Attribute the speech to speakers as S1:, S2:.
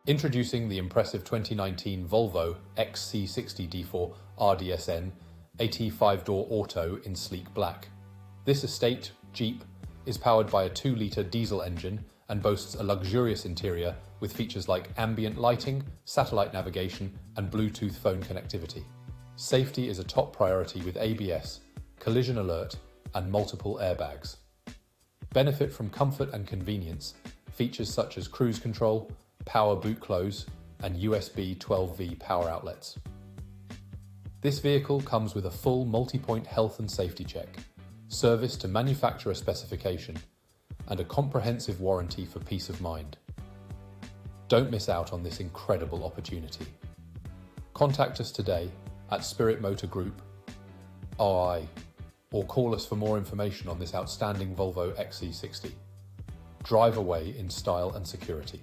S1: Introducing the impressive 2019 Volvo Xc60 D4 Rdsn AT 5-door auto in sleek black. This estate Jeep is powered by a 2-litre diesel engine and boasts a luxurious interior with features like ambient lighting, satellite navigation, and Bluetooth phone connectivity. Safety is a top priority with ABS, collision alert, and multiple airbags. Benefit from comfort and convenience, features such as cruise control, power boot close, and USB 12V power outlets. This vehicle comes with a full multi-point health and safety check, service to manufacturer specification, and a comprehensive warranty for peace of mind. Don't miss out on this incredible opportunity. Contact us today at Spirit Motor Group, RI, or call us for more information on this outstanding Volvo XC60. Drive away in style and security.